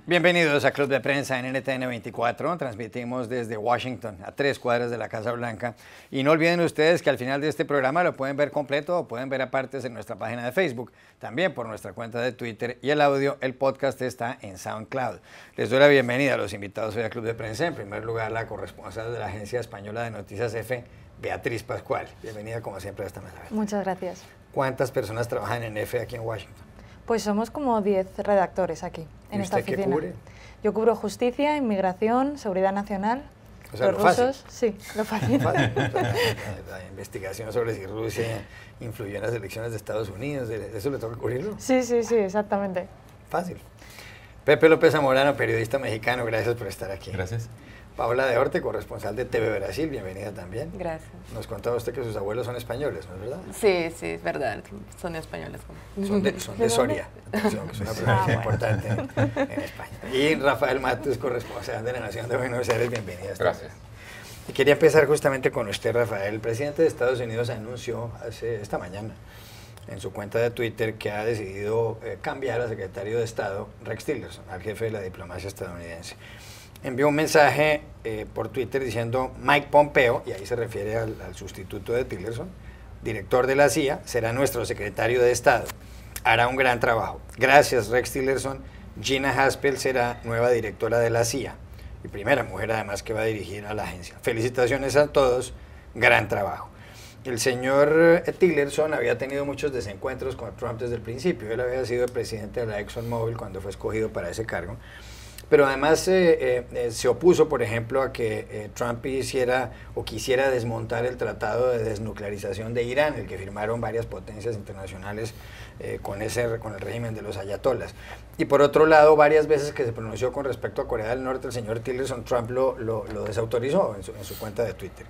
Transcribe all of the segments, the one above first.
Bienvenidos a Club de Prensa en NTN 24. Transmitimos desde Washington, a 3 cuadras de la Casa Blanca. Y no olviden ustedes que al final de este programa lo pueden ver completo o pueden ver a partes en nuestra página de Facebook, también por nuestra cuenta de Twitter. Y el audio, el podcast está en SoundCloud. Les doy la bienvenida a los invitados hoy a Club de Prensa. En primer lugar, la corresponsal de la Agencia Española de Noticias EFE, Beatriz Pascual. Bienvenida como siempre a esta mesa. Muchas gracias. ¿Cuántas personas trabajan en EFE aquí en Washington? Pues somos como 10 redactores aquí, en esta oficina. ¿Qué cubre? Yo cubro justicia, inmigración, seguridad nacional. O sea, los lo rusos, fácil. sí, lo fácil. La investigación sobre si Rusia influyó en las elecciones de Estados Unidos, ¿eso le toca cubrirlo? Sí, sí, sí, exactamente. Fácil. Pepe López Zamorano, periodista mexicano, gracias por estar aquí. Gracias. Paola de Orte, corresponsal de TV Brasil, bienvenida también. Gracias. Nos contaba usted que sus abuelos son españoles, ¿no es verdad? Sí, sí, es verdad, son españoles. Son de Soria, atención, que es una provincia importante en España. Y Rafael Matus, corresponsal de La Nación de Buenos Aires, bienvenida. Gracias. Y quería empezar justamente con usted, Rafael. El presidente de Estados Unidos anunció esta mañana en su cuenta de Twitter que ha decidido cambiar al secretario de Estado, Rex Tillerson, al jefe de la diplomacia estadounidense. Envió un mensaje por Twitter diciendo Mike Pompeo, y ahí se refiere al sustituto de Tillerson, director de la CIA, será nuestro secretario de Estado. Hará un gran trabajo. Gracias, Rex Tillerson. Gina Haspel será nueva directora de la CIA y primera mujer además que va a dirigir a la agencia. Felicitaciones a todos, gran trabajo. El señor Tillerson había tenido muchos desencuentros con Trump desde el principio. Él había sido el presidente de la ExxonMobil cuando fue escogido para ese cargo. Pero además se opuso, por ejemplo, a que Trump hiciera o quisiera desmontar el tratado de desnuclearización de Irán, el que firmaron varias potencias internacionales con el régimen de los ayatolas. Y por otro lado, varias veces que se pronunció con respecto a Corea del Norte, el señor Tillerson, Trump lo desautorizó en su cuenta de Twitter.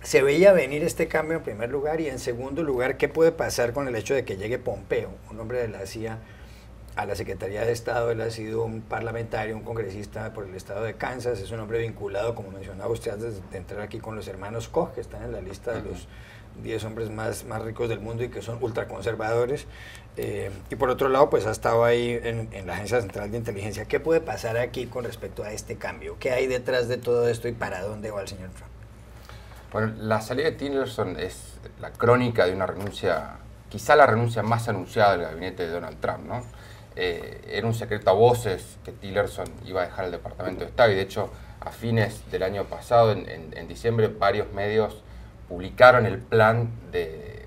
Se veía venir este cambio en primer lugar, y en segundo lugar, ¿qué puede pasar con el hecho de que llegue Pompeo, un hombre de la CIA, a la Secretaría de Estado? Él ha sido un parlamentario, un congresista por el estado de Kansas, es un hombre vinculado, como mencionaba usted antes de entrar aquí, con los hermanos Koch, que están en la lista de los 10 hombres más ricos del mundo y que son ultraconservadores. Y por otro lado, pues ha estado ahí en la Agencia Central de Inteligencia. ¿Qué puede pasar aquí con respecto a este cambio? ¿Qué hay detrás de todo esto y para dónde va el señor Trump? Bueno, la salida de Tillerson es la crónica de una renuncia, quizá la renuncia más anunciada del gabinete de Donald Trump, ¿no? Era un secreto a voces que Tillerson iba a dejar el Departamento de Estado, y de hecho a fines del año pasado, en diciembre, varios medios publicaron el plan que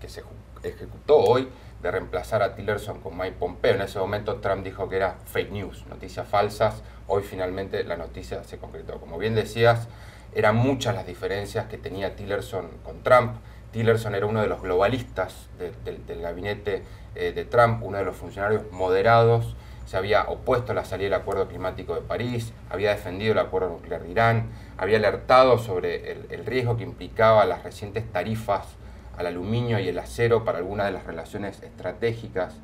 se ejecutó hoy de reemplazar a Tillerson con Mike Pompeo. En ese momento Trump dijo que era fake news, noticias falsas. Hoy finalmente la noticia se concretó. Como bien decías, eran muchas las diferencias que tenía Tillerson con Trump. Tillerson era uno de los globalistas del gabinete de Trump, uno de los funcionarios moderados. Se había opuesto a la salida del Acuerdo Climático de París, había defendido el acuerdo nuclear de Irán, había alertado sobre el riesgo que implicaba las recientes tarifas al aluminio y el acero para algunas de las relaciones estratégicas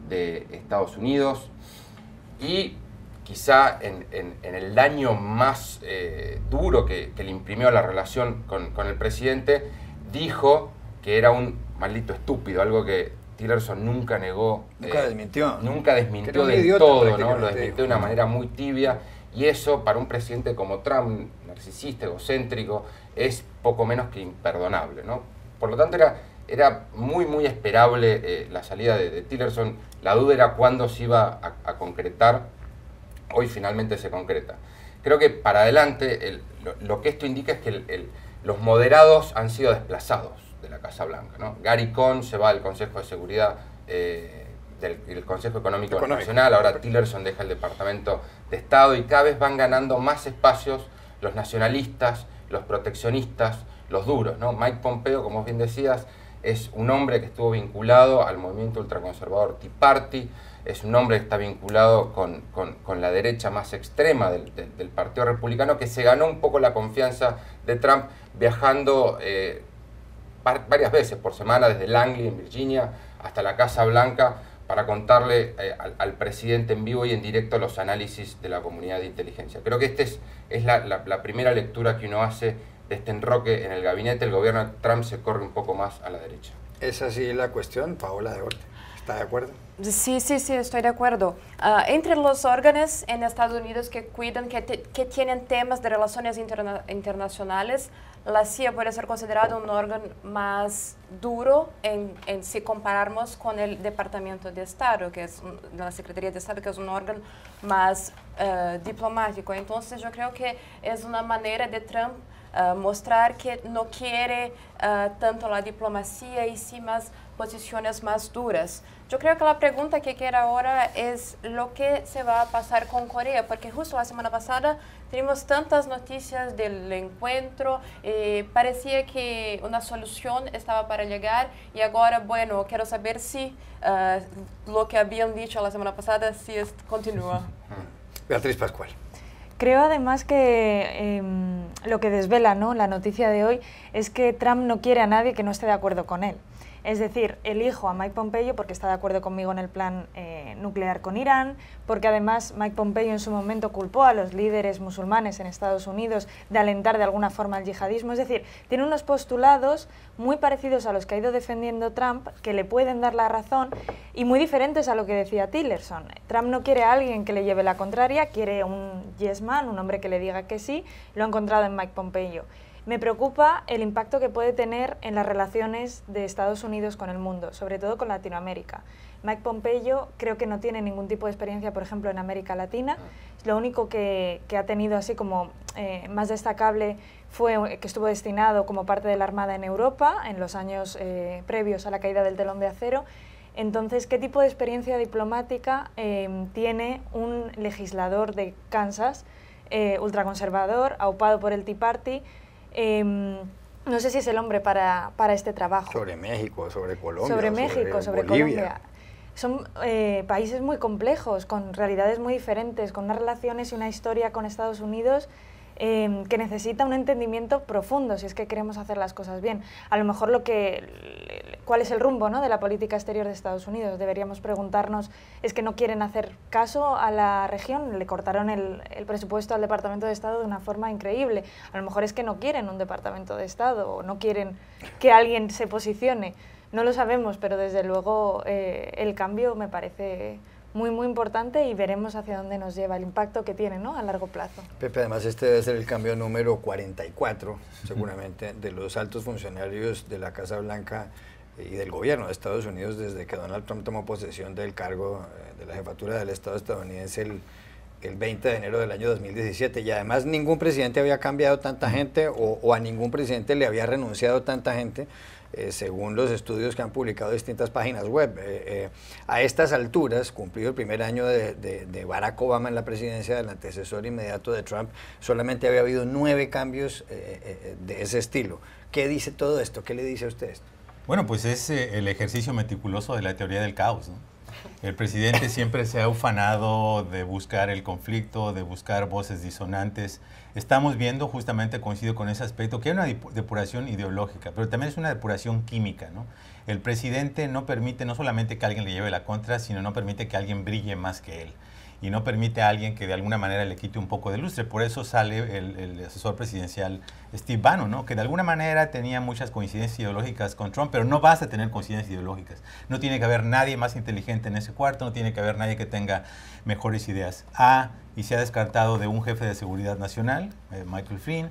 de Estados Unidos. Y quizá en el daño más duro que le imprimió a la relación con el presidente, dijo que era un maldito estúpido, algo que Tillerson nunca negó. Nunca desmintió. Nunca desmintió del todo, ¿no? Lo desmintió de una manera muy tibia, y eso para un presidente como Trump, narcisista, egocéntrico, es poco menos que imperdonable, ¿no? Por lo tanto era muy esperable la salida de Tillerson. La duda era cuándo se iba a concretar. Hoy finalmente se concreta. Creo que para adelante lo que esto indica es que los moderados han sido desplazados de la Casa Blanca, ¿no? Gary Cohn se va al Consejo de Seguridad del Consejo Económico Nacional, ahora Tillerson deja el Departamento de Estado, y cada vez van ganando más espacios los nacionalistas, los proteccionistas, los duros, ¿no? Mike Pompeo, como bien decías, es un hombre que estuvo vinculado al movimiento ultraconservador Tea Party, es un hombre que está vinculado con la derecha más extrema del Partido Republicano, que se ganó un poco la confianza de Trump viajando varias veces por semana desde Langley, en Virginia, hasta la Casa Blanca para contarle al presidente en vivo y en directo los análisis de la comunidad de inteligencia. Creo que esta es la primera lectura que uno hace de este enroque en el gabinete. El gobierno de Trump se corre un poco más a la derecha. Es así la cuestión, Paola de Orte. ¿Está de acuerdo? Sí, estoy de acuerdo. Entre los órganos en Estados Unidos que cuidan, que tienen temas de relaciones internacionales, la CIA puede ser considerado un órgano más duro si comparamos con el Departamento de Estado, que es la Secretaría de Estado, que es un órgano más diplomático. Entonces yo creo que es una manera de Trump mostrar que no quiere tanto la diplomacia y sí más posiciones más duras. Yo creo que la pregunta que queda ahora es lo que se va a pasar con Corea, porque justo la semana pasada tenemos tantas noticias del encuentro, parecía que una solución estaba para llegar y ahora, bueno, quiero saber si lo que habían dicho la semana pasada si continúa. Beatriz Pascual. Creo además que lo que desvela, ¿no?, la noticia de hoy es que Trump no quiere a nadie que no esté de acuerdo con él. Es decir, elijo a Mike Pompeo porque está de acuerdo conmigo en el plan nuclear con Irán, porque además Mike Pompeo en su momento culpó a los líderes musulmanes en Estados Unidos de alentar de alguna forma el yihadismo. Es decir, tiene unos postulados muy parecidos a los que ha ido defendiendo Trump, que le pueden dar la razón, y muy diferentes a lo que decía Tillerson. Trump no quiere a alguien que le lleve la contraria, quiere un yes man, un hombre que le diga que sí. Lo ha encontrado en Mike Pompeo. Me preocupa el impacto que puede tener en las relaciones de Estados Unidos con el mundo, sobre todo con Latinoamérica. Mike Pompeo creo que no tiene ningún tipo de experiencia, por ejemplo, en América Latina. Lo único que ha tenido así como más destacable fue que estuvo destinado como parte de la Armada en Europa en los años previos a la caída del telón de acero. Entonces, ¿qué tipo de experiencia diplomática tiene un legislador de Kansas, ultraconservador, aupado por el Tea Party? No sé si es el hombre para este trabajo. Sobre México, sobre Colombia. Sobre México, sobre Colombia. Son países muy complejos, con realidades muy diferentes, con unas relaciones y una historia con Estados Unidos que necesita un entendimiento profundo si es que queremos hacer las cosas bien. A lo mejor cuál es el rumbo, ¿no?, de la política exterior de Estados Unidos. Deberíamos preguntarnos, ¿es que no quieren hacer caso a la región? Le cortaron el presupuesto al Departamento de Estado de una forma increíble. A lo mejor es que no quieren un Departamento de Estado o no quieren que alguien se posicione. No lo sabemos, pero desde luego el cambio me parece muy, muy importante y veremos hacia dónde nos lleva, el impacto que tiene, ¿no?, a largo plazo. Pepe, además este debe ser el cambio número 44, seguramente, de los altos funcionarios de la Casa Blanca y del gobierno de Estados Unidos desde que Donald Trump tomó posesión del cargo de la jefatura del Estado estadounidense el 20 de enero del año 2017. Y además ningún presidente había cambiado tanta gente o a ningún presidente le había renunciado tanta gente, según los estudios que han publicado distintas páginas web. A estas alturas, cumplido el primer año de Barack Obama en la presidencia, del antecesor inmediato de Trump, solamente había habido 9 cambios de ese estilo. ¿Qué dice todo esto? ¿Qué le dice a usted? Bueno, pues es el ejercicio meticuloso de la teoría del caos, ¿no? El presidente siempre se ha ufanado de buscar el conflicto, de buscar voces disonantes. Estamos viendo, justamente coincido con ese aspecto, que hay una depuración ideológica, pero también es una depuración química, ¿no? El presidente no permite no solamente que alguien le lleve la contra, sino no permite que alguien brille más que él. Y no permite a alguien que de alguna manera le quite un poco de lustre. Por eso sale el asesor presidencial Steve Bannon, ¿no?, que de alguna manera tenía muchas coincidencias ideológicas con Trump, pero no vas a tener coincidencias ideológicas. No tiene que haber nadie más inteligente en ese cuarto, no tiene que haber nadie que tenga mejores ideas. Y se ha descartado de un jefe de seguridad nacional, Michael Flynn,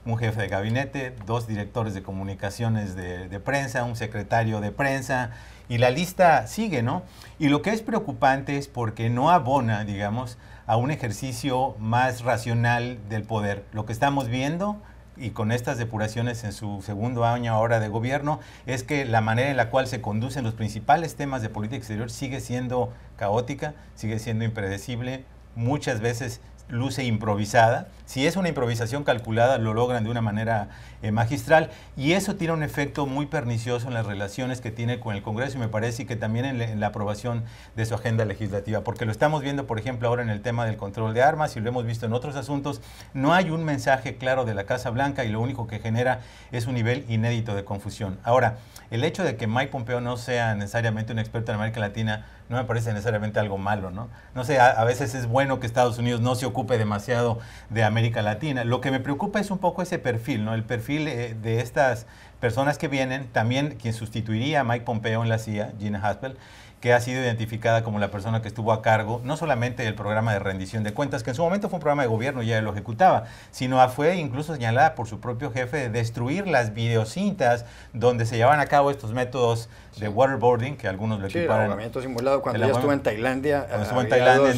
un jefe de gabinete, 2 directores de comunicaciones de prensa, un secretario de prensa, y la lista sigue, ¿no? Y lo que es preocupante es porque no abona, digamos, a un ejercicio más racional del poder. Lo que estamos viendo, y con estas depuraciones en su segundo año ahora de gobierno, es que la manera en la cual se conducen los principales temas de política exterior sigue siendo caótica, sigue siendo impredecible, muchas veces luce improvisada. Si es una improvisación calculada, lo logran de una manera magistral, y eso tiene un efecto muy pernicioso en las relaciones que tiene con el Congreso, y me parece que también en la aprobación de su agenda legislativa, porque lo estamos viendo, por ejemplo, ahora en el tema del control de armas, y lo hemos visto en otros asuntos. No hay un mensaje claro de la Casa Blanca, y lo único que genera es un nivel inédito de confusión. Ahora, el hecho de que Mike Pompeo no sea necesariamente un experto en América Latina no me parece necesariamente algo malo, ¿no? No sé, a veces es bueno que Estados Unidos no se ocupe demasiado de América Latina. Lo que me preocupa es un poco ese perfil, ¿no? El perfil de estas personas que vienen, también quien sustituiría a Mike Pompeo en la CIA, Gina Haspel, que ha sido identificada como la persona que estuvo a cargo no solamente del programa de rendición de cuentas, que en su momento fue un programa de gobierno y ya lo ejecutaba, sino fue incluso señalada por su propio jefe de destruir las videocintas donde se llevaban a cabo estos métodos de waterboarding, que algunos lo equiparan. El ahogamiento simulado. Cuando ella estuvo en Tailandia, en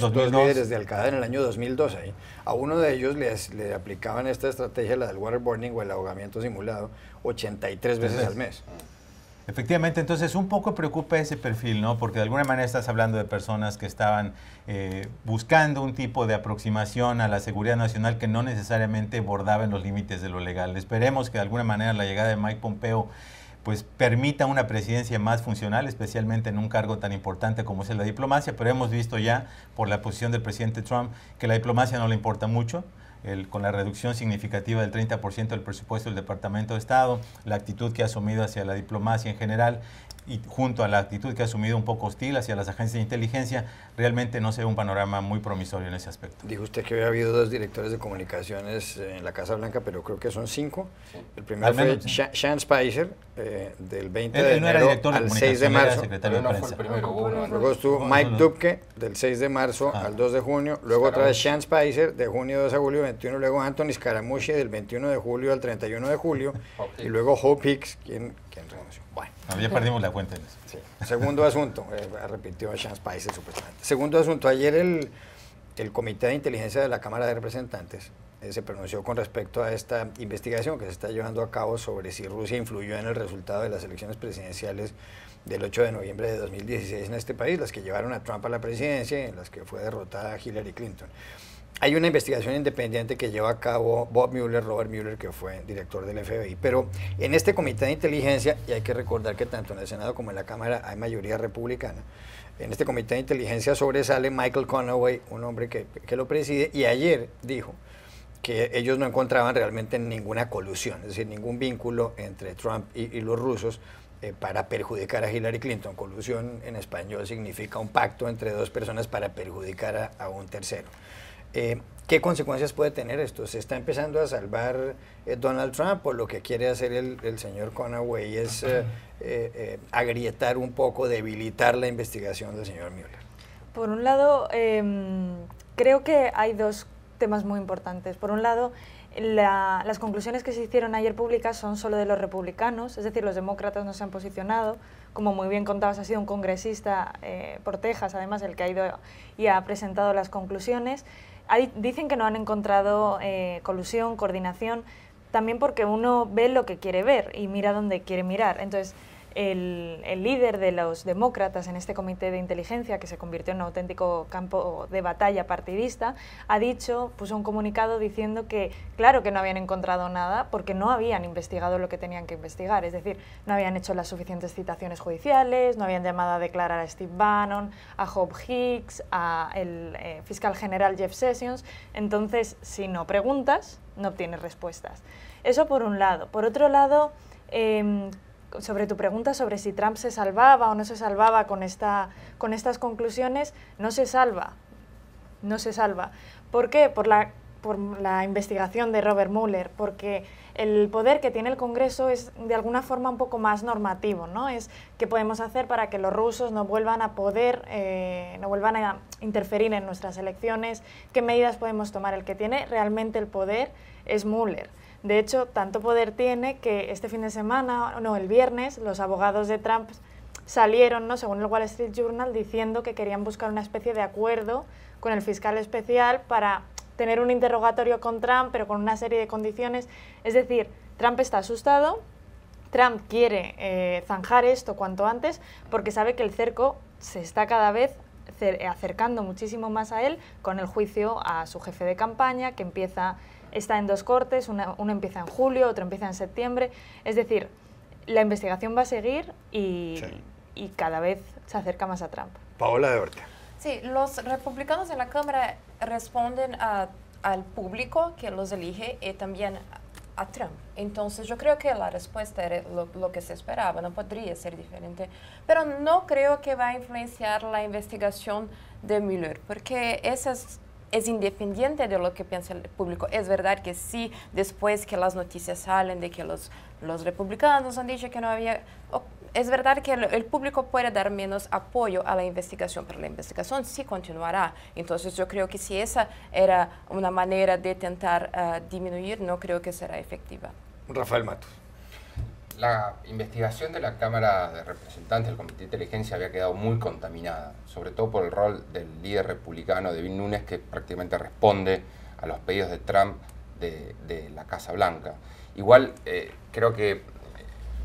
2002. Dos líderes de Al-Qaeda en el año 2002 ahí. A uno de ellos le aplicaban esta estrategia, la del waterboarding o el ahogamiento simulado, 83 veces al mes. Efectivamente, entonces un poco preocupa ese perfil, ¿no? Porque de alguna manera estás hablando de personas que estaban buscando un tipo de aproximación a la seguridad nacional que no necesariamente bordaba en los límites de lo legal. Esperemos que de alguna manera la llegada de Mike Pompeo pues permita una presidencia más funcional, especialmente en un cargo tan importante como es la diplomacia, pero hemos visto ya por la posición del presidente Trump que la diplomacia no le importa mucho. Con la reducción significativa del 30% del presupuesto del Departamento de Estado, la actitud que ha asumido hacia la diplomacia en general y junto a la actitud que ha asumido un poco hostil hacia las agencias de inteligencia, realmente no se ve un panorama muy promisorio en ese aspecto. Dijo usted que había habido 2 directores de comunicaciones en la Casa Blanca, pero creo que son 5. Sí. El primero fue Sean Spicer, del 20 de enero al 6 de marzo. Luego estuvo Mike Dubke, del 6 de marzo al 2 de junio. Luego otra vez Sean Spicer, de junio 2 a julio 21. Luego Anthony Scaramucci, del 21 de julio al 31 de julio. Y luego Hope Hicks, quien renunció. Bueno. Ya perdimos la cuenta en eso. Sí. Segundo asunto, repitió Sean Spicer supuestamente. Segundo asunto, ayer el Comité de Inteligencia de la Cámara de Representantes se pronunció con respecto a esta investigación que se está llevando a cabo sobre si Rusia influyó en el resultado de las elecciones presidenciales del 8 de noviembre de 2016 en este país, las que llevaron a Trump a la presidencia y en las que fue derrotada Hillary Clinton. Hay una investigación independiente que lleva a cabo Robert Mueller, que fue director del FBI, pero en este comité de inteligencia, y hay que recordar que tanto en el Senado como en la Cámara hay mayoría republicana, en este comité de inteligencia sobresale Michael Conaway, un hombre que lo preside, y ayer dijo que ellos no encontraban realmente ninguna colusión, es decir, ningún vínculo entre Trump y los rusos para perjudicar a Hillary Clinton. Colusión en español significa un pacto entre 2 personas para perjudicar a un tercero. ¿Qué consecuencias puede tener esto? ¿Se está empezando a salvar Donald Trump o lo que quiere hacer el señor Conaway es agrietar un poco, debilitar la investigación del señor Mueller? Por un lado, creo que hay 2 temas muy importantes. Por un lado, las conclusiones que se hicieron ayer públicas son solo de los republicanos, es decir, los demócratas no se han posicionado. Como muy bien contabas, ha sido un congresista por Texas, además, el que ha ido y ha presentado las conclusiones. Dicen que no han encontrado colusión, coordinación, también porque uno ve lo que quiere ver y mira donde quiere mirar. Entonces, el líder de los demócratas en este comité de inteligencia, que se convirtió en un auténtico campo de batalla partidista, ha dicho, puso un comunicado diciendo que claro que no habían encontrado nada porque no habían investigado lo que tenían que investigar, es decir, no habían hecho las suficientes citaciones judiciales, no habían llamado a declarar a Steve Bannon, a Hope Hicks, a el fiscal general Jeff Sessions. Entonces, si no preguntas, no obtienes respuestas. Eso por un lado. Por otro lado, sobre tu pregunta sobre si Trump se salvaba o no se salvaba con estas conclusiones, no se salva. ¿Por qué? Por la investigación de Robert Mueller, porque el poder que tiene el Congreso es de alguna forma un poco más normativo, ¿no? Es qué podemos hacer para que los rusos no vuelvan a interferir en nuestras elecciones, qué medidas podemos tomar. El que tiene realmente el poder es Mueller. De hecho, tanto poder tiene que este fin de semana, el viernes, los abogados de Trump salieron, ¿no?, según el Wall Street Journal, diciendo que querían buscar una especie de acuerdo con el fiscal especial para tener un interrogatorio con Trump, pero con una serie de condiciones. Es decir, Trump está asustado, Trump quiere zanjar esto cuanto antes, porque sabe que el cerco se está cada vez acercando muchísimo más a él, con el juicio a su jefe de campaña, que está en 2 cortes, uno empieza en julio, otro empieza en septiembre. Es decir, la investigación va a seguir y cada vez se acerca más a Trump. Paola de Horta. Sí, los republicanos en la Cámara responden al público que los elige y también a Trump. Entonces yo creo que la respuesta era lo que se esperaba, no podría ser diferente. Pero no creo que va a influenciar la investigación de Mueller, porque esas es independiente de lo que piensa el público. Es verdad que sí, después que las noticias salen de que los republicanos han dicho que no había... Es verdad que el público puede dar menos apoyo a la investigación, pero la investigación sí continuará. Entonces yo creo que si esa era una manera de intentar disminuir, no creo que será efectiva. Rafael Matos. La investigación de la Cámara de Representantes del Comité de Inteligencia había quedado muy contaminada, sobre todo por el rol del líder republicano Devin Nunes, que prácticamente responde a los pedidos de Trump de la Casa Blanca. Igual creo que,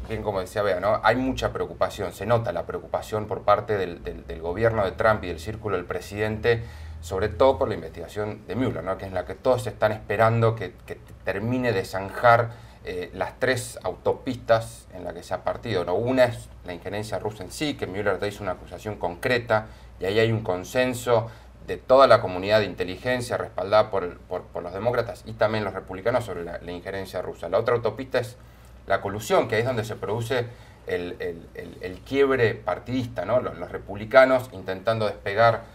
bien como decía Bea, ¿no? Hay mucha preocupación, se nota la preocupación por parte del gobierno de Trump y del círculo del presidente, sobre todo por la investigación de Mueller, ¿no? Que es la que todos están esperando que termine de zanjar las tres autopistas en las que se ha partido, ¿no? Una es la injerencia rusa en sí, que Mueller hizo una acusación concreta, y ahí hay un consenso de toda la comunidad de inteligencia respaldada por los demócratas y también los republicanos sobre la injerencia rusa. La otra autopista es la colusión, que ahí es donde se produce el quiebre partidista, ¿no? Los republicanos intentando despegar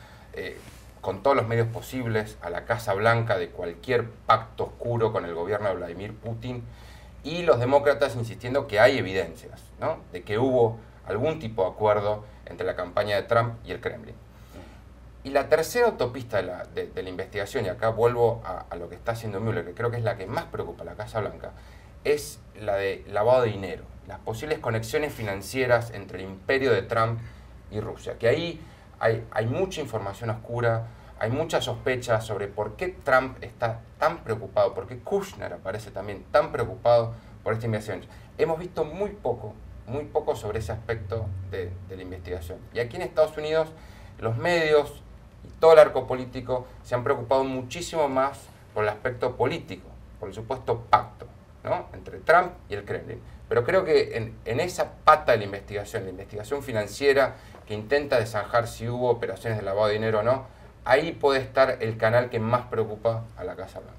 con todos los medios posibles a la Casa Blanca de cualquier pacto oscuro con el gobierno de Vladimir Putin, y los demócratas insistiendo que hay evidencias, ¿no? De que hubo algún tipo de acuerdo entre la campaña de Trump y el Kremlin. Y la tercera autopista de la investigación, y acá vuelvo a lo que está haciendo Mueller, que creo que es la que más preocupa a la Casa Blanca, es la de lavado de dinero, las posibles conexiones financieras entre el imperio de Trump y Rusia, que ahí hay mucha información oscura, hay muchas sospechas sobre por qué Trump está tan preocupado, por qué Kushner aparece también tan preocupado por esta investigación. Hemos visto muy poco sobre ese aspecto de la investigación. Y aquí en Estados Unidos los medios y todo el arco político se han preocupado muchísimo más por el aspecto político, por el supuesto pacto, ¿no? Entre Trump y el Kremlin. Pero creo que en esa pata de la investigación financiera que intenta desanjar si hubo operaciones de lavado de dinero o no, ahí puede estar el canal que más preocupa a la Casa Blanca.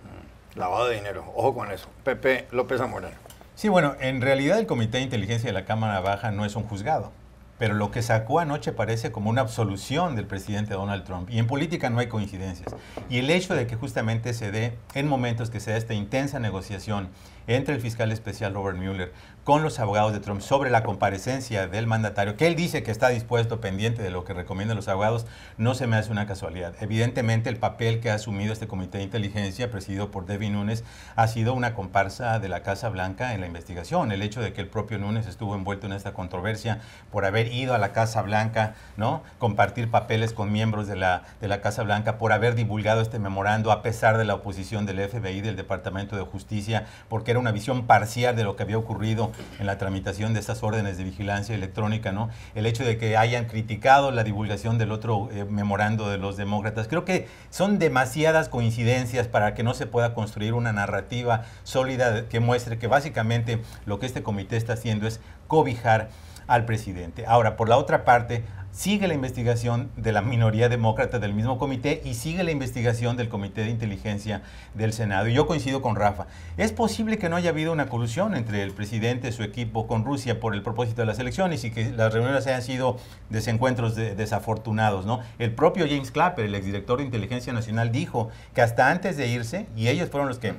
Lavado de dinero, ojo con eso. Pepe López Zamorano. Sí, bueno, en realidad el Comité de Inteligencia de la Cámara Baja no es un juzgado, pero lo que sacó anoche parece como una absolución del presidente Donald Trump. Y en política no hay coincidencias. Y el hecho de que justamente se dé, en momentos que se da esta intensa negociación entre el fiscal especial Robert Mueller con los abogados de Trump sobre la comparecencia del mandatario, que él dice que está dispuesto, pendiente de lo que recomiendan los abogados, no se me hace una casualidad. Evidentemente el papel que ha asumido este comité de inteligencia, presidido por Devin Nunes, ha sido una comparsa de la Casa Blanca en la investigación. El hecho de que el propio Nunes estuvo envuelto en esta controversia por haber ido a la Casa Blanca, ¿no? Compartir papeles con miembros de la Casa Blanca, por haber divulgado este memorando a pesar de la oposición del FBI, del Departamento de Justicia, porque era una visión parcial de lo que había ocurrido en la tramitación de estas órdenes de vigilancia electrónica, ¿no? El hecho de que hayan criticado la divulgación del otro memorando de los demócratas. Creo que son demasiadas coincidencias para que no se pueda construir una narrativa sólida que muestre que básicamente lo que este comité está haciendo es cobijar al presidente. Ahora, por la otra parte, sigue la investigación de la minoría demócrata del mismo comité y sigue la investigación del Comité de Inteligencia del Senado. Y yo coincido con Rafa. Es posible que no haya habido una colusión entre el presidente y su equipo con Rusia por el propósito de las elecciones y que las reuniones hayan sido desencuentros desafortunados, ¿no? El propio James Clapper, el exdirector de Inteligencia Nacional, dijo que hasta antes de irse, y ellos fueron los que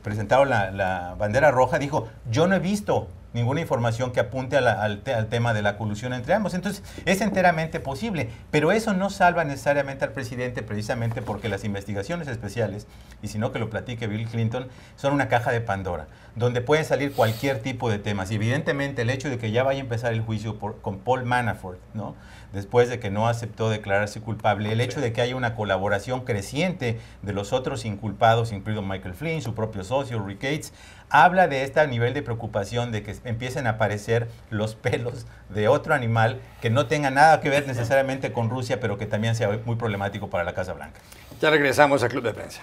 presentaron la bandera roja, dijo, yo no he visto ninguna información que apunte al tema de la colusión entre ambos. Entonces, es enteramente posible, pero eso no salva necesariamente al presidente, precisamente porque las investigaciones especiales, y si no que lo platique Bill Clinton, son una caja de Pandora, donde pueden salir cualquier tipo de temas. Y evidentemente el hecho de que ya vaya a empezar el juicio con Paul Manafort, ¿no? Después de que no aceptó declararse culpable, el hecho de que haya una colaboración creciente de los otros inculpados, incluido Michael Flynn, su propio socio, Rick Gates, habla de este nivel de preocupación de que empiecen a aparecer los pelos de otro animal que no tenga nada que ver necesariamente con Rusia, pero que también sea muy problemático para la Casa Blanca. Ya regresamos a Club de Prensa.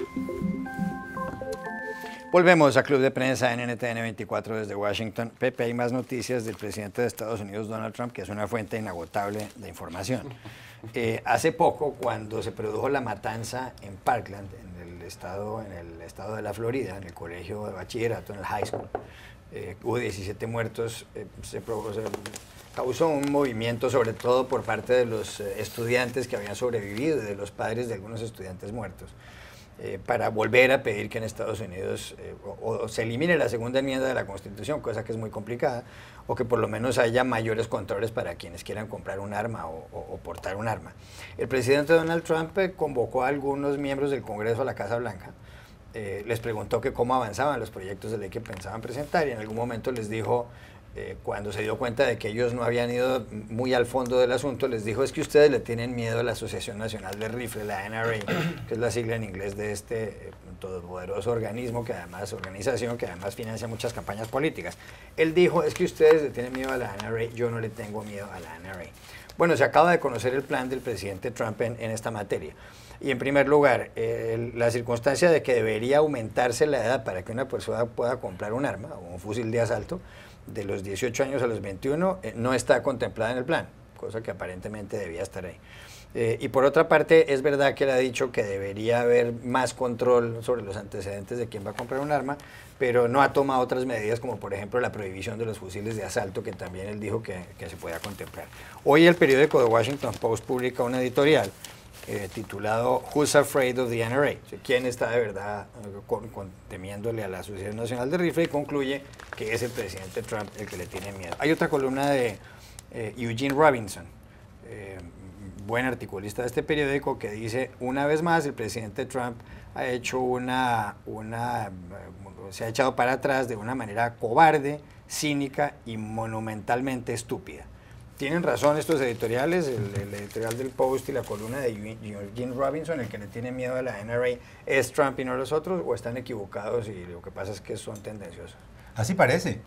Volvemos a Club de Prensa en NTN 24 desde Washington. Pepe, hay más noticias del presidente de Estados Unidos, Donald Trump, que es una fuente inagotable de información. Hace poco, cuando se produjo la matanza en Parkland, en el estado de la Florida, en el colegio de bachillerato, en el high school, hubo 17 muertos, causó un movimiento, sobre todo por parte de los estudiantes que habían sobrevivido y de los padres de algunos estudiantes muertos, para volver a pedir que en Estados Unidos o se elimine la segunda enmienda de la Constitución, cosa que es muy complicada, o que por lo menos haya mayores controles para quienes quieran comprar un arma o portar un arma. El presidente Donald Trump convocó a algunos miembros del Congreso a la Casa Blanca, les preguntó que cómo avanzaban los proyectos de ley que pensaban presentar y en algún momento les dijo, cuando se dio cuenta de que ellos no habían ido muy al fondo del asunto, les dijo, es que ustedes le tienen miedo a la Asociación Nacional de Rifle, la NRA, que es la sigla en inglés de este todopoderoso organismo, organización que además financia muchas campañas políticas. Él dijo, es que ustedes le tienen miedo a la NRA, yo no le tengo miedo a la NRA. Bueno, se acaba de conocer el plan del presidente Trump en esta materia. Y en primer lugar, la circunstancia de que debería aumentarse la edad para que una persona pueda comprar un arma o un fusil de asalto de los 18 años a los 21 no está contemplada en el plan, cosa que aparentemente debía estar ahí. Y por otra parte, es verdad que él ha dicho que debería haber más control sobre los antecedentes de quién va a comprar un arma, pero no ha tomado otras medidas como por ejemplo la prohibición de los fusiles de asalto, que también él dijo que se podía contemplar. Hoy el periódico The Washington Post publica un editorial titulado Who's Afraid of the NRA? ¿Quién está de verdad temiéndole a la Asociación Nacional de Rifle? Y concluye que es el presidente Trump el que le tiene miedo. Hay otra columna de Eugene Robinson, buen articulista de este periódico, que dice, una vez más el presidente Trump ha hecho se ha echado para atrás de una manera cobarde, cínica y monumentalmente estúpida. Tienen razón estos editoriales, el editorial del Post y la columna de Eugene Robinson, el que le tiene miedo a la NRA es Trump y no los otros, o están equivocados y lo que pasa es que son tendenciosos. Así parece.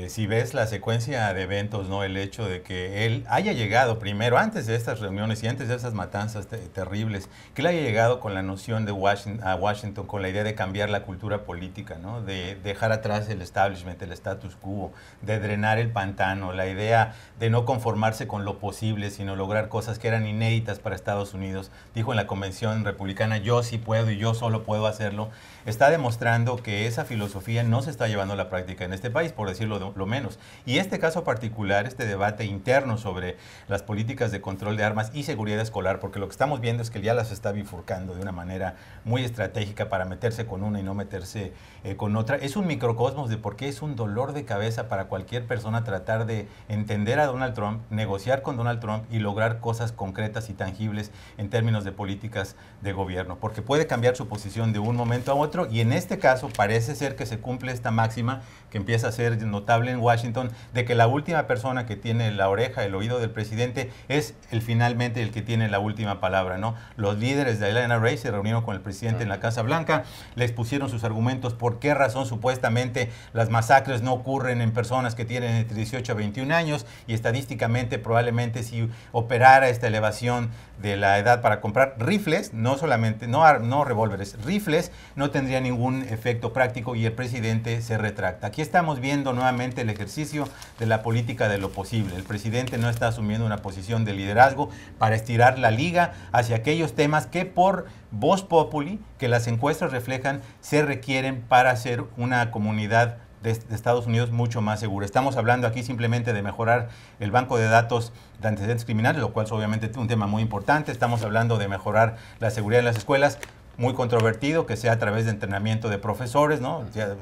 Si ves la secuencia de eventos, ¿no? El hecho de que él haya llegado primero, antes de estas reuniones y antes de esas matanzas terribles, que él haya llegado con la noción de Washington, con la idea de cambiar la cultura política, ¿no? De dejar atrás el establishment, el status quo, de drenar el pantano, la idea de no conformarse con lo posible, sino lograr cosas que eran inéditas para Estados Unidos. Dijo en la convención republicana, yo sí puedo y yo solo puedo hacerlo. Está demostrando que esa filosofía no se está llevando a la práctica en este país, por decirlo lo menos. Y este caso particular, este debate interno sobre las políticas de control de armas y seguridad escolar, porque lo que estamos viendo es que ya las está bifurcando de una manera muy estratégica para meterse con una y no meterse con otra. Es un microcosmos de por qué es un dolor de cabeza para cualquier persona tratar de entender a Donald Trump, negociar con Donald Trump y lograr cosas concretas y tangibles en términos de políticas de gobierno, porque puede cambiar su posición de un momento a otro y en este caso parece ser que se cumple esta máxima que empieza a ser notable en Washington, de que la última persona que tiene la oreja, el oído del presidente es finalmente el que tiene la última palabra, ¿no? Los líderes de la NRA se reunieron con el presidente en la Casa Blanca, le expusieron sus argumentos por qué razón supuestamente las masacres no ocurren en personas que tienen entre 18 a 21 años y estadísticamente probablemente si operara esta elevación de la edad para comprar rifles, no solamente, no revólveres, rifles, no tendría ningún efecto práctico y el presidente se retracta. Aquí estamos viendo nuevamente el ejercicio de la política de lo posible. El presidente no está asumiendo una posición de liderazgo para estirar la liga hacia aquellos temas que por voz populi, que las encuestas reflejan, se requieren para ser una comunidad de Estados Unidos mucho más segura. Estamos hablando aquí simplemente de mejorar el banco de datos de antecedentes criminales, lo cual es obviamente un tema muy importante. Estamos hablando de mejorar la seguridad en las escuelas, muy controvertido, que sea a través de entrenamiento de profesores, ¿no? Ya,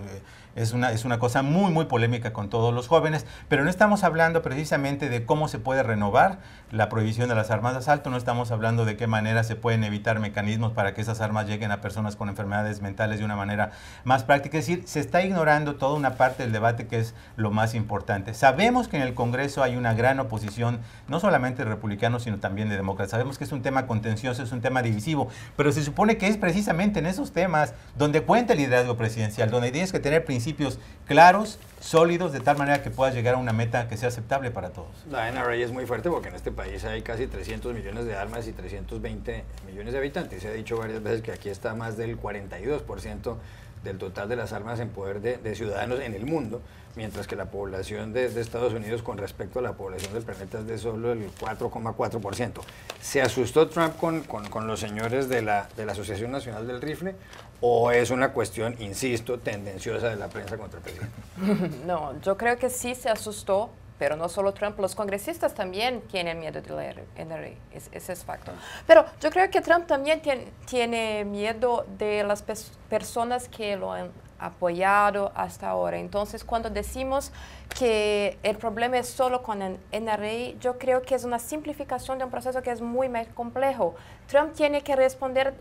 es una cosa muy, muy polémica con todos los jóvenes, pero no estamos hablando precisamente de cómo se puede renovar la prohibición de las armas de asalto, no estamos hablando de qué manera se pueden evitar mecanismos para que esas armas lleguen a personas con enfermedades mentales de una manera más práctica. Es decir, se está ignorando toda una parte del debate que es lo más importante. Sabemos que en el Congreso hay una gran oposición, no solamente de republicanos, sino también de demócratas. Sabemos que es un tema contencioso, es un tema divisivo, pero se supone que es precisamente en esos temas donde cuenta el liderazgo presidencial, donde tienes que tener principios claros, sólidos, de tal manera que puedas llegar a una meta que sea aceptable para todos. La NRA es muy fuerte porque en este país hay casi 300 millones de armas y 320 millones de habitantes. Se ha dicho varias veces que aquí está más del 42% del total de las armas en poder de ciudadanos en el mundo, mientras que la población de Estados Unidos con respecto a la población del planeta es de solo el 4,4%. ¿Se asustó Trump con los señores de la Asociación Nacional del Rifle o es una cuestión, insisto, tendenciosa de la prensa contra el presidente? No, yo creo que sí se asustó pero no solo Trump, los congresistas también tienen miedo del NRA, ese es facto. Pero yo creo que Trump también tiene miedo de las personas que lo han apoyado hasta ahora. Entonces, cuando decimos que el problema es solo con el NRA, yo creo que es una simplificación de un proceso que es muy más complejo. Trump tiene que responder,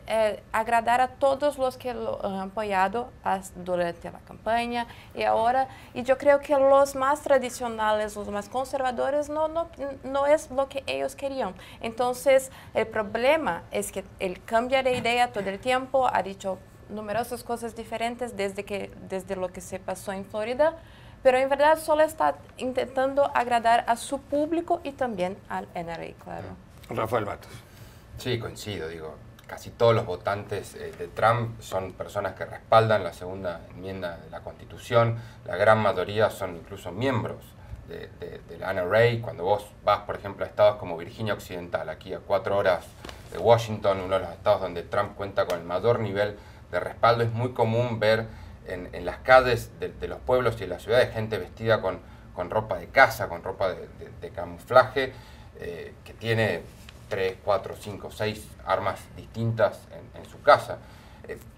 agradar a todos los que lo han apoyado durante la campaña y ahora, y yo creo que los más tradicionales, los más conservadores, no es lo que ellos querían. Entonces, el problema es que él cambia de idea todo el tiempo, ha dicho numerosas cosas diferentes desde lo que se pasó en Florida, pero en verdad solo está intentando agradar a su público y también al NRA, claro. Rafael Matos. Sí, coincido, digo, casi todos los votantes de Trump son personas que respaldan la segunda enmienda de la Constitución, la gran mayoría son incluso miembros de la NRA. Cuando vos vas, por ejemplo, a estados como Virginia Occidental, aquí a 4 horas de Washington, uno de los estados donde Trump cuenta con el mayor nivel de respaldo, es muy común ver en las calles de los pueblos y de las ciudades gente vestida con ropa de caza, con ropa de camuflaje, que tiene 3, 4, 5, 6 armas distintas en su casa.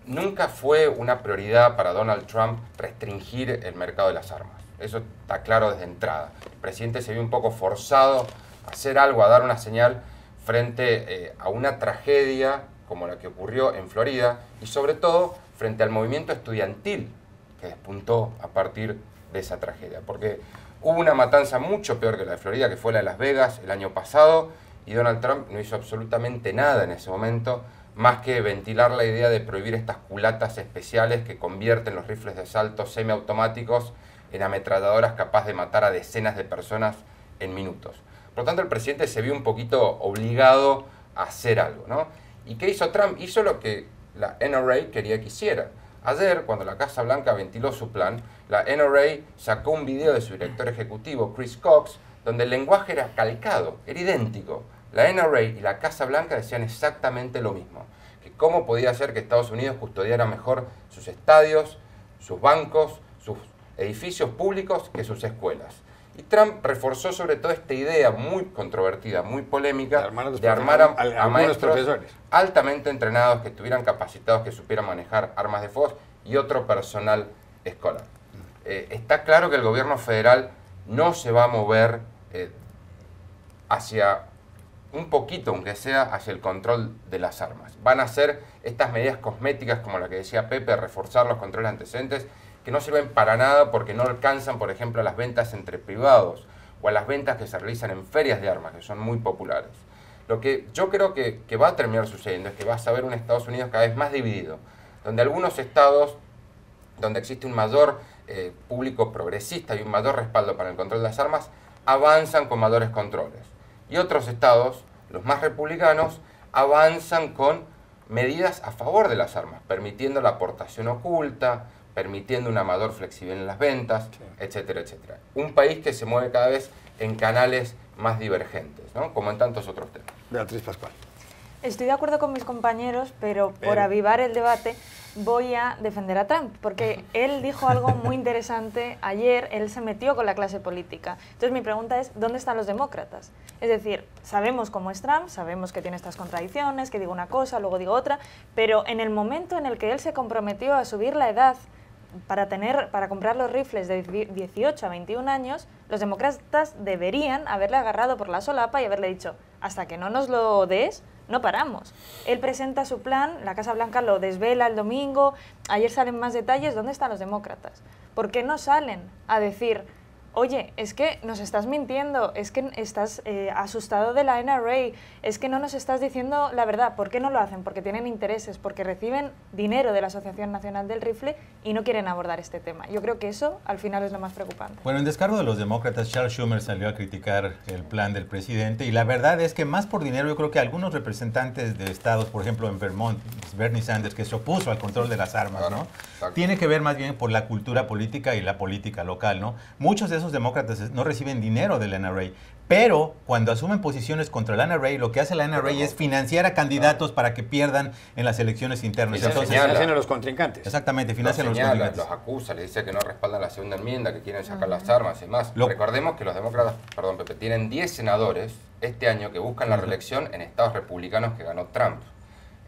Nunca fue una prioridad para Donald Trump restringir el mercado de las armas. Eso está claro desde entrada. El presidente se vio un poco forzado a hacer algo, a dar una señal frente a una tragedia como la que ocurrió en Florida y sobre todo frente al movimiento estudiantil que despuntó a partir de esa tragedia. Porque hubo una matanza mucho peor que la de Florida, que fue la de Las Vegas el año pasado, y Donald Trump no hizo absolutamente nada en ese momento, más que ventilar la idea de prohibir estas culatas especiales que convierten los rifles de asalto semiautomáticos en ametralladoras capaces de matar a decenas de personas en minutos. Por lo tanto, el presidente se vio un poquito obligado a hacer algo, ¿no? ¿Y qué hizo Trump? Hizo lo que la NRA quería que hiciera. Ayer, cuando la Casa Blanca ventiló su plan, la NRA sacó un video de su director ejecutivo, Chris Cox, donde el lenguaje era calcado, era idéntico. La NRA y la Casa Blanca decían exactamente lo mismo, que cómo podía ser que Estados Unidos custodiara mejor sus estadios, sus bancos, sus edificios públicos que sus escuelas. Y Trump reforzó sobre todo esta idea muy controvertida, muy polémica, de armar a maestros profesores altamente entrenados, que estuvieran capacitados, que supieran manejar armas de fuego y otro personal escolar. Está claro que el gobierno federal no se va a mover hacia un poquito, aunque sea, hacia el control de las armas. Van a ser estas medidas cosméticas, como la que decía Pepe, reforzar los controles antecedentes, que no sirven para nada porque no alcanzan, por ejemplo, a las ventas entre privados o a las ventas que se realizan en ferias de armas, que son muy populares. Lo que yo creo que va a terminar sucediendo es que vas a ver un Estados Unidos cada vez más dividido, donde algunos estados, donde existe un mayor público progresista y un mayor respaldo para el control de las armas, avanzan con mayores controles. Y otros estados, los más republicanos, avanzan con medidas a favor de las armas, permitiendo la aportación oculta, permitiendo una mayor flexibilidad en las ventas, etcétera, etcétera. Un país que se mueve cada vez en canales más divergentes, ¿no? Como en tantos otros temas. Beatriz Pascual. Estoy de acuerdo con mis compañeros, pero por avivar el debate voy a defender a Trump, porque él dijo algo muy interesante ayer, él se metió con la clase política. Entonces mi pregunta es, ¿dónde están los demócratas? Es decir, sabemos cómo es Trump, sabemos que tiene estas contradicciones, que digo una cosa, luego digo otra, pero en el momento en el que él se comprometió a subir la edad para comprar los rifles de 18 a 21 años, los demócratas deberían haberle agarrado por la solapa y haberle dicho, hasta que no nos lo des, no paramos. Él presenta su plan, la Casa Blanca lo desvela el domingo, ayer salen más detalles. ¿Dónde están los demócratas? ¿Por qué no salen a decir, oye, es que nos estás mintiendo, es que estás asustado de la NRA, es que no nos estás diciendo la verdad? ¿Por qué no lo hacen? Porque tienen intereses, porque reciben dinero de la Asociación Nacional del Rifle y no quieren abordar este tema. Yo creo que eso al final es lo más preocupante. Bueno, en descargo de los demócratas, Charles Schumer salió a criticar el plan del presidente y la verdad es que más por dinero yo creo que algunos representantes de estados, por ejemplo en Vermont, Bernie Sanders, que se opuso al control de las armas, ¿no? Tiene que ver más bien por la cultura política y la política local, ¿no? Muchos de esos demócratas no reciben dinero del NRA, Pero cuando asumen posiciones contra la NRA, lo que hace la NRA es financiar a candidatos para que pierdan en las elecciones internas. Entonces, financian a los contrincantes. Exactamente, financian a los señala, contrincantes. los acusa, les dice que no respaldan la segunda enmienda, que quieren sacar las armas y más. Recordemos que los demócratas, perdón Pepe, tienen 10 senadores este año que buscan la reelección en estados republicanos que ganó Trump.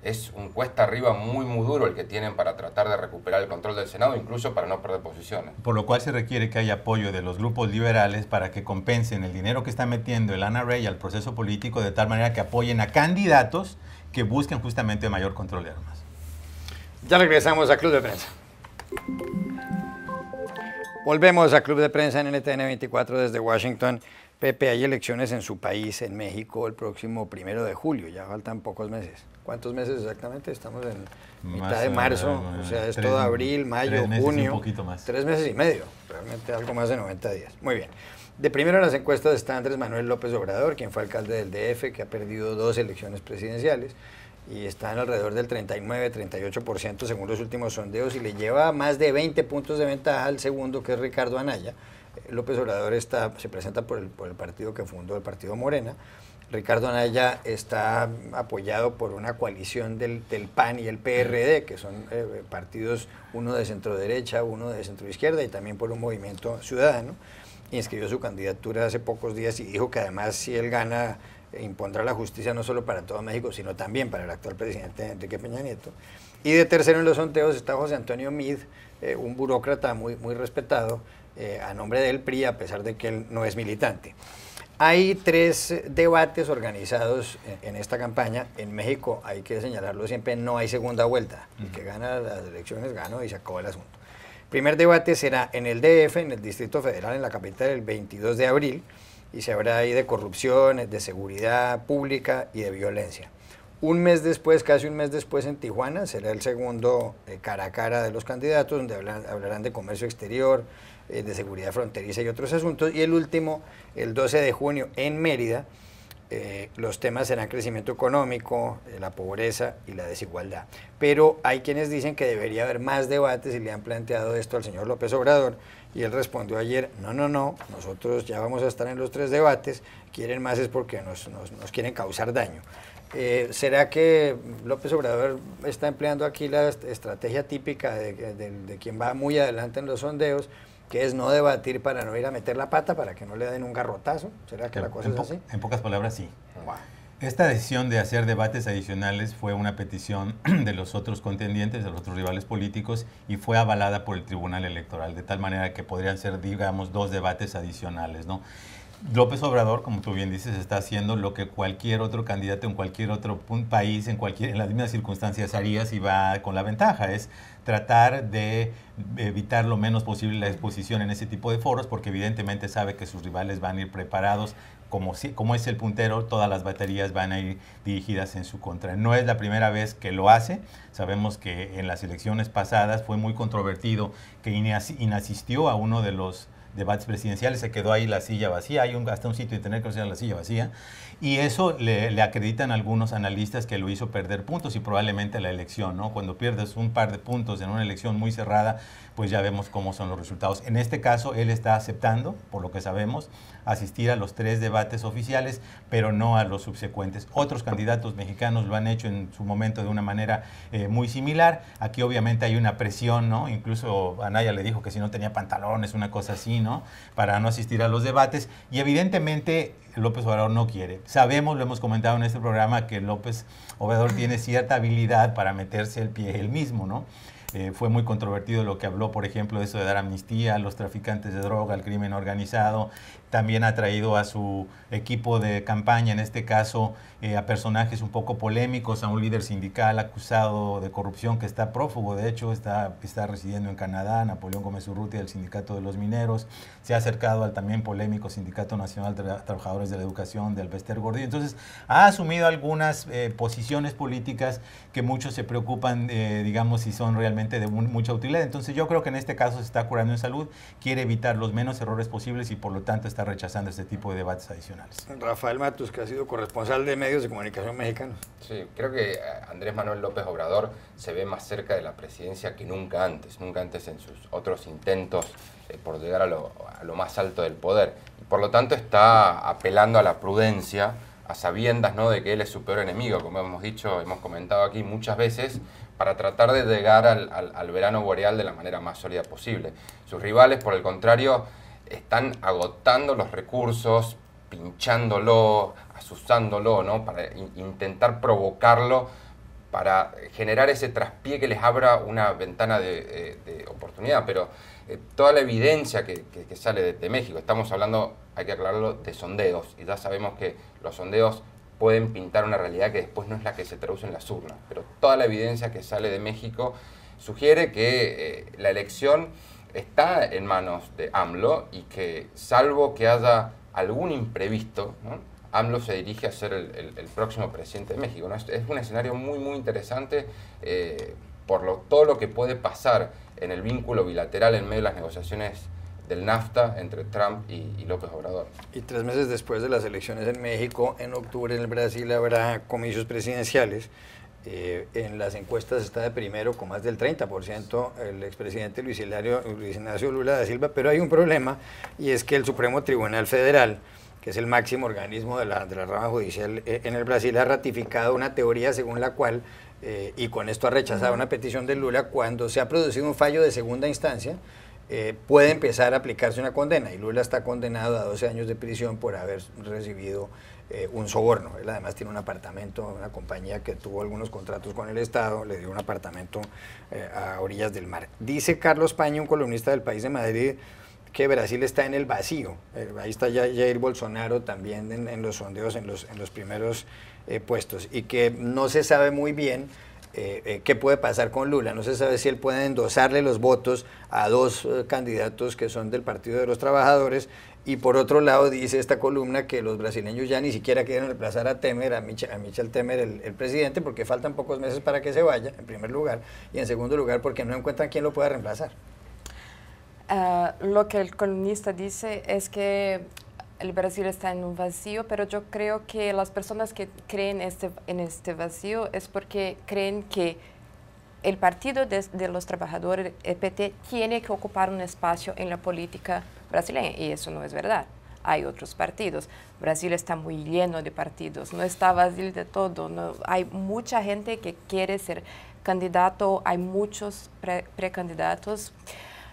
Es un cuesta arriba muy duro el que tienen para tratar de recuperar el control del Senado, incluso para no perder posiciones. Por lo cual se requiere que haya apoyo de los grupos liberales para que compensen el dinero que está metiendo el NRA al proceso político, de tal manera que apoyen a candidatos que busquen justamente mayor control de armas. Ya regresamos a Club de Prensa. Volvemos a Club de Prensa en NTN 24 desde Washington. Pepe, hay elecciones en su país, en México, el próximo 1 de julio. Ya faltan pocos meses. ¿Cuántos meses exactamente? Estamos en mitad de marzo, o sea, es todo abril, mayo, junio. Un poquito más. 3 meses y medio, realmente algo más de 90 días. Muy bien. De primero en las encuestas está Andrés Manuel López Obrador, quien fue alcalde del DF, que ha perdido 2 elecciones presidenciales y está en alrededor del 39-38% según los últimos sondeos y le lleva más de 20 puntos de ventaja al segundo, que es Ricardo Anaya. López Obrador se presenta por el partido que fundó, el partido Morena. Ricardo Anaya está apoyado por una coalición del PAN y el PRD, que son partidos, uno de centro derecha, uno de centro izquierda, y también por un movimiento ciudadano. Inscribió su candidatura hace pocos días y dijo que además, si él gana, impondrá la justicia no solo para todo México, sino también para el actual presidente Enrique Peña Nieto. Y de tercero en los sondeos está José Antonio Meade, un burócrata muy respetado, a nombre del PRI, a pesar de que él no es militante. Hay 3 debates organizados en esta campaña. En México, hay que señalarlo siempre, no hay segunda vuelta. El que gana las elecciones ganó y se acabó el asunto. El primer debate será en el DF, en el Distrito Federal, en la capital, el 22 de abril, y se habrá ahí de corrupción, de seguridad pública y de violencia. Un mes después, casi un mes después, en Tijuana, será el segundo cara a cara de los candidatos, donde hablarán de comercio exterior, de seguridad fronteriza y otros asuntos. Y el último, el 12 de junio, en Mérida, los temas serán crecimiento económico, la pobreza y la desigualdad. Pero hay quienes dicen que debería haber más debates y le han planteado esto al señor López Obrador. Y él respondió ayer, no, nosotros ya vamos a estar en los 3 debates, quieren más es porque nos quieren causar daño. ¿Será que López Obrador está empleando aquí la estrategia típica de quien va muy adelante en los sondeos, que es no debatir para no ir a meter la pata, para que no le den un garrotazo? ¿Será que la cosa es así? En pocas palabras, sí. Wow. Esta decisión de hacer debates adicionales fue una petición de los otros contendientes, de los otros rivales políticos, y fue avalada por el Tribunal Electoral, de tal manera que podrían ser, digamos, 2 debates adicionales, ¿no? López Obrador, como tú bien dices, está haciendo lo que cualquier otro candidato en cualquier otro país, en las mismas circunstancias haría si va con la ventaja, es tratar de evitar lo menos posible la exposición en ese tipo de foros, porque evidentemente sabe que sus rivales van a ir preparados. Como es el puntero, todas las baterías van a ir dirigidas en su contra. No es la primera vez que lo hace. Sabemos que en las elecciones pasadas fue muy controvertido que inasistió a uno de los debates presidenciales, se quedó ahí la silla vacía, hay hasta un sitio de internet que se llama La Silla Vacía, y eso le acreditan algunos analistas que lo hizo perder puntos y probablemente la elección, ¿no? Cuando pierdes un par de puntos en una elección muy cerrada, pues ya vemos cómo son los resultados. En este caso, él está aceptando, por lo que sabemos, asistir a los 3 debates oficiales, pero no a los subsecuentes. Otros candidatos mexicanos lo han hecho en su momento de una manera muy similar. Aquí obviamente hay una presión, ¿no? Incluso Anaya le dijo que si no tenía pantalones, una cosa así, ¿no? Para no asistir a los debates. Y evidentemente López Obrador no quiere. Sabemos, lo hemos comentado en este programa, que López Obrador tiene cierta habilidad para meterse el pie él mismo, ¿no? Fue muy controvertido lo que habló, por ejemplo, de eso de dar amnistía a los traficantes de droga, al crimen organizado. También ha traído a su equipo de campaña, en este caso, a personajes un poco polémicos, a un líder sindical acusado de corrupción que está prófugo, de hecho, está residiendo en Canadá, Napoleón Gómez Urrutia, del Sindicato de los Mineros. Se ha acercado al también polémico Sindicato Nacional de Trabajadores de la Educación, de Alvester Gordillo. Entonces, ha asumido algunas posiciones políticas que muchos se preocupan, digamos, si son realmente de mucha utilidad. Entonces, yo creo que en este caso se está curando en salud, quiere evitar los menos errores posibles y, por lo tanto, está está rechazando este tipo de debates adicionales. Rafael Matus, que ha sido corresponsal de medios de comunicación mexicanos. Sí, creo que Andrés Manuel López Obrador se ve más cerca de la presidencia que nunca antes en sus otros intentos por llegar a lo más alto del poder. Y por lo tanto está apelando a la prudencia, a sabiendas, ¿no?, de que él es su peor enemigo, como hemos dicho, hemos comentado aquí muchas veces, para tratar de llegar al verano boreal de la manera más sólida posible. Sus rivales, por el contrario, están agotando los recursos, pinchándolo, asusándolo, ¿no?, para intentar provocarlo, para generar ese traspié que les abra una ventana de oportunidad. Pero toda la evidencia que sale de México, estamos hablando, hay que aclararlo, de sondeos, y ya sabemos que los sondeos pueden pintar una realidad que después no es la que se traduce en las urnas, pero toda la evidencia que sale de México sugiere que la elección está en manos de AMLO y que, salvo que haya algún imprevisto, ¿no?, AMLO se dirige a ser el próximo presidente de México, ¿no? Es un escenario muy, muy interesante por todo lo que puede pasar en el vínculo bilateral en medio de las negociaciones del NAFTA entre Trump y López Obrador. Y 3 meses después de las elecciones en México, en octubre en el Brasil habrá comicios presidenciales. En las encuestas está de primero con más del 30% el expresidente Luis Ignacio Lula da Silva, pero hay un problema, y es que el Supremo Tribunal Federal, que es el máximo organismo de la rama judicial en el Brasil, ha ratificado una teoría según la cual, y con esto ha rechazado una petición de Lula, cuando se ha producido un fallo de segunda instancia, puede empezar a aplicarse una condena, y Lula está condenado a 12 años de prisión por haber recibido un soborno. Él además tiene un apartamento, una compañía que tuvo algunos contratos con el Estado, le dio un apartamento a orillas del mar. Dice Carlos Pañi, un columnista del País de Madrid, que Brasil está en el vacío. Ahí está Jair Bolsonaro también en los sondeos, en los primeros puestos, y que no se sabe muy bien qué puede pasar con Lula. No se sabe si él puede endosarle los votos a 2 candidatos que son del Partido de los Trabajadores, y por otro lado dice esta columna que los brasileños ya ni siquiera quieren reemplazar a Temer, a Michel Temer, el presidente, porque faltan pocos meses para que se vaya, en primer lugar, y en segundo lugar porque no encuentran quién lo pueda reemplazar. Lo que el columnista dice es que el Brasil está en un vacío, pero yo creo que las personas que creen en este vacío es porque creen que el Partido de los Trabajadores, el PT, tiene que ocupar un espacio en la política brasileña, y eso no es verdad. Hay otros partidos. Brasil está muy lleno de partidos, no está vacío de todo. No, hay mucha gente que quiere ser candidato, hay muchos precandidatos.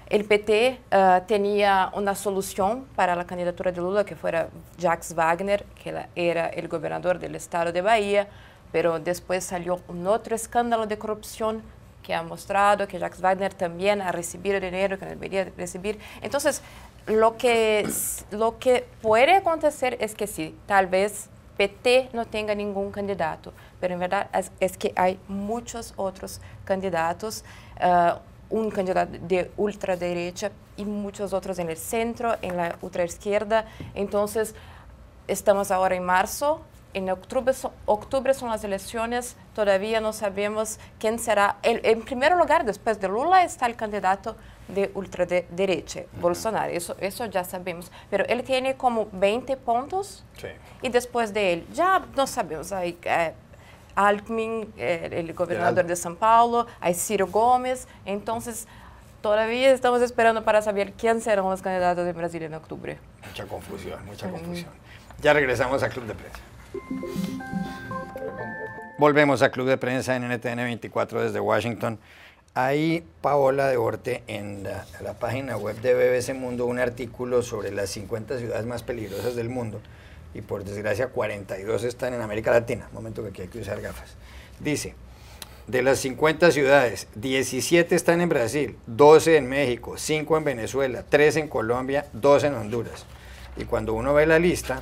El PT tenía una solución para la candidatura de Lula, que fuera Jacques Wagner, que era el gobernador del estado de Bahía, pero después salió un otro escándalo de corrupción que ha mostrado que Jacques Wagner también ha recibido dinero que no debería recibir. Entonces, lo que puede acontecer es que sí, tal vez PT no tenga ningún candidato, pero en verdad es que hay muchos otros candidatos, un candidato de ultraderecha y muchos otros en el centro, en la ultraizquierda. Entonces, estamos ahora en marzo, en octubre son las elecciones, todavía no sabemos quién será. En primer lugar, después de Lula, está el candidato de ultraderecha, Bolsonaro, eso ya sabemos. Pero él tiene como 20 puntos, sí, y después de él ya no sabemos. Hay Alckmin, el gobernador de São Paulo, hay Ciro Gomes. Entonces, todavía estamos esperando para saber quién serán los candidatos de Brasil en octubre. Mucha confusión, mucha confusión. Ya regresamos a Club de Prensa. Volvemos a Club de Prensa en NTN 24 desde Washington. Hay, Paola de Orte, en la página web de BBC Mundo, un artículo sobre las 50 ciudades más peligrosas del mundo, y por desgracia 42 están en América Latina. Un momento que aquí hay que usar gafas. Dice, de las 50 ciudades, 17 están en Brasil, 12 en México, 5 en Venezuela, 3 en Colombia, 2 en Honduras. Y cuando uno ve la lista,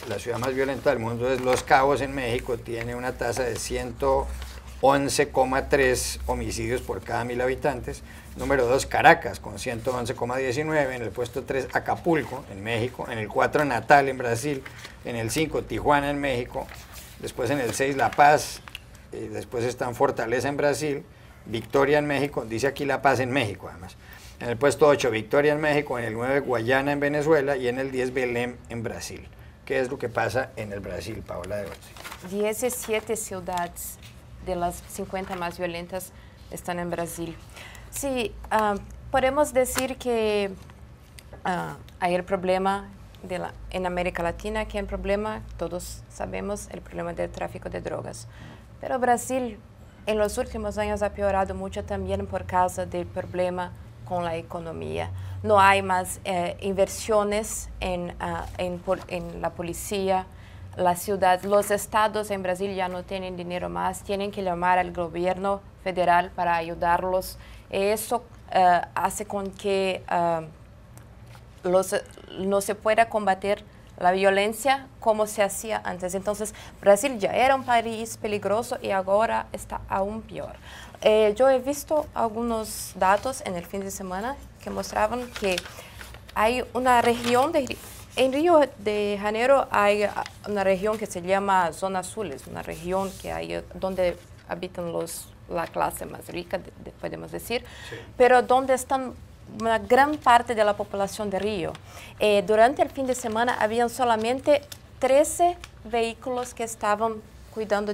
la ciudad más violenta del mundo es Los Cabos en México, tiene una tasa de 111,3 homicidios por cada 1000 habitantes. Número 2, Caracas, con 111,19. En el puesto 3, Acapulco, en México. En el 4, Natal, en Brasil. En el 5, Tijuana, en México. Después en el 6, La Paz. Después están Fortaleza, en Brasil. Victoria, en México. Dice aquí La Paz, en México, además. En el puesto 8, Victoria en México, en el 9, Guayana en Venezuela y en el 10, Belém en Brasil. ¿Qué es lo que pasa en el Brasil, Paola de Once? 17 ciudades de las 50 más violentas están en Brasil. Sí, podemos decir que hay el problema en América Latina, que es el problema, todos sabemos, el problema del tráfico de drogas. Pero Brasil en los últimos años ha empeorado mucho también por causa del problema con la economía. No hay más inversiones en la policía, la ciudad, los estados en Brasil ya no tienen dinero más, tienen que llamar al gobierno federal para ayudarlos. Eso hace con que no se pueda combatir la violencia como se hacía antes. Entonces, Brasil ya era un país peligroso y ahora está aún peor. Yo he visto algunos datos en el fin de semana que mostraban que hay una región en Río de Janeiro hay una región que se llama Zona Azul, es una región que hay donde habitan la clase más rica, podemos decir, sí, pero donde están una gran parte de la población de Río. Durante el fin de semana habían solamente 13 vehículos que estaban cuidando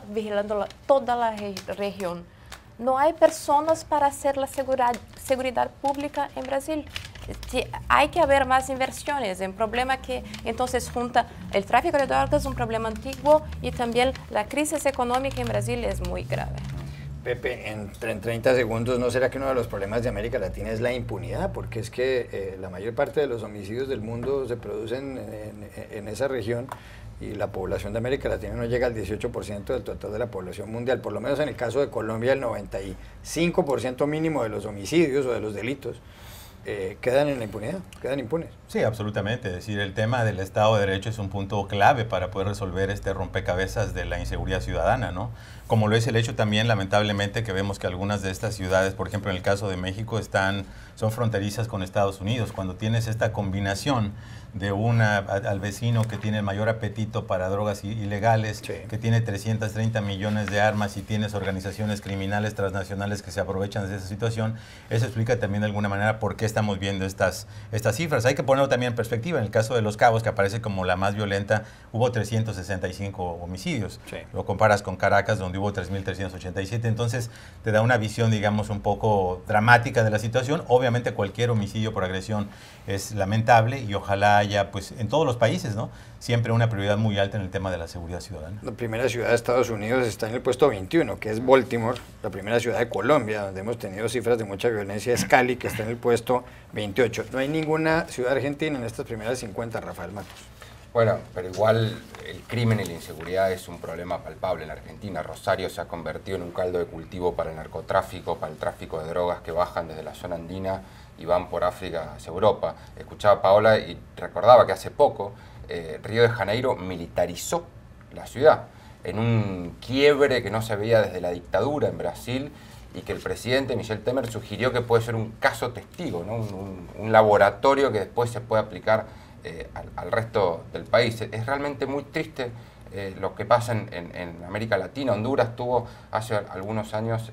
vigilando toda la región. No hay personas para hacer la seguridad pública en Brasil. Hay que haber más inversiones. El problema que entonces junta el tráfico de drogas, un problema antiguo, y también la crisis económica en Brasil es muy grave. Pepe, en 30 segundos, ¿no será que uno de los problemas de América Latina es la impunidad? Porque es que la mayor parte de los homicidios del mundo se producen en esa región y la población de América Latina no llega al 18% del total de la población mundial. Por lo menos en el caso de Colombia, el 95% mínimo de los homicidios o de los delitos quedan en la impunidad, quedan impunes. Sí, absolutamente. Es decir, el tema del Estado de Derecho es un punto clave para poder resolver este rompecabezas de la inseguridad ciudadana, ¿no? Como lo es el hecho también, lamentablemente, que vemos que algunas de estas ciudades, por ejemplo, en el caso de México, son fronterizas con Estados Unidos. Cuando tienes esta combinación de al vecino que tiene el mayor apetito para drogas ilegales, sí, que tiene 330 millones de armas y tienes organizaciones criminales transnacionales que se aprovechan de esa situación, eso explica también de alguna manera por qué estamos viendo estas cifras. Hay que ponerlo también en perspectiva. En el caso de Los Cabos, que aparece como la más violenta, hubo 365 homicidios. Sí. Lo comparas con Caracas, donde hubo 3.387. Entonces, te da una visión, digamos, un poco dramática de la situación. Obviamente, cualquier homicidio por agresión es lamentable y ojalá haya, pues, en todos los países, ¿no?, siempre una prioridad muy alta en el tema de la seguridad ciudadana. La primera ciudad de Estados Unidos está en el puesto 21, que es Baltimore. La primera ciudad de Colombia, donde hemos tenido cifras de mucha violencia, es Cali, que está en el puesto 28. No hay ninguna ciudad argentina en estas primeras 50, Rafael Matos. Bueno, pero igual el crimen y la inseguridad es un problema palpable en la Argentina. Rosario se ha convertido en un caldo de cultivo para el narcotráfico, para el tráfico de drogas que bajan desde la zona andina y van por África hacia Europa. Escuchaba a Paola y recordaba que hace poco Río de Janeiro militarizó la ciudad en un quiebre que no se veía desde la dictadura en Brasil y que el presidente Michel Temer sugirió que puede ser un caso testigo, ¿no? un laboratorio que después se puede aplicar al resto del país. Es realmente muy triste lo que pasa en América Latina. Honduras tuvo hace algunos años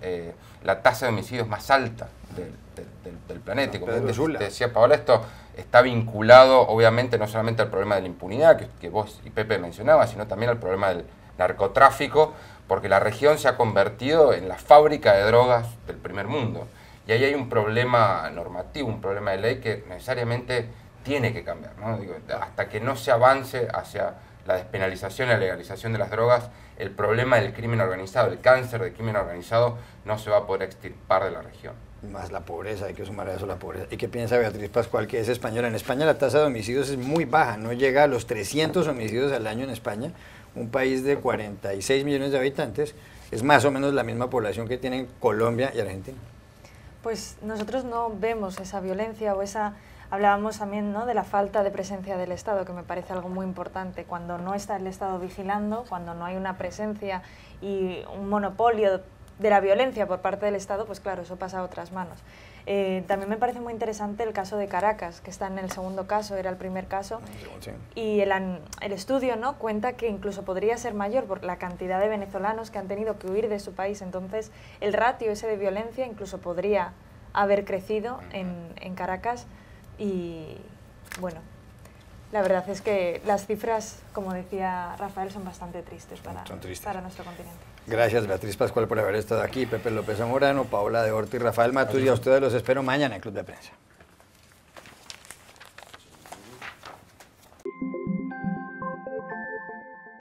la tasa de homicidios más alta del planeta. Y como te decía Paola, esto está vinculado obviamente no solamente al problema de la impunidad que vos y Pepe mencionaban, sino también al problema del narcotráfico, porque la región se ha convertido en la fábrica de drogas del primer mundo. Y ahí hay un problema normativo, un problema de ley que necesariamente tiene que cambiar, ¿no? Digo, hasta que no se avance hacia la despenalización y la legalización de las drogas, el problema del crimen organizado, el cáncer del crimen organizado, no se va a poder extirpar de la región. Más la pobreza, hay que sumar a eso la pobreza. ¿Y qué piensa Beatriz Pascual, que es española? En España la tasa de homicidios es muy baja, no llega a los 300 homicidios al año en España, un país de 46 millones de habitantes, es más o menos la misma población que tienen Colombia y Argentina. Pues nosotros no vemos esa violencia o esa... Hablábamos también, ¿no?, de la falta de presencia del Estado, que me parece algo muy importante. Cuando no está el Estado vigilando, cuando no hay una presencia y un monopolio de la violencia por parte del Estado, pues claro, eso pasa a otras manos. También me parece muy interesante el caso de Caracas, que está en el segundo caso, era el primer caso, sí, y el estudio, ¿no?, cuenta que incluso podría ser mayor por la cantidad de venezolanos que han tenido que huir de su país. Entonces el ratio ese de violencia incluso podría haber crecido en Caracas y bueno, la verdad es que las cifras, como decía Rafael, son bastante tristes para nuestro continente. Gracias, Beatriz Pascual, por haber estado aquí, Pepe López Zamorano, Paola de Horta y Rafael Matus, y a ustedes los espero mañana en Club de Prensa.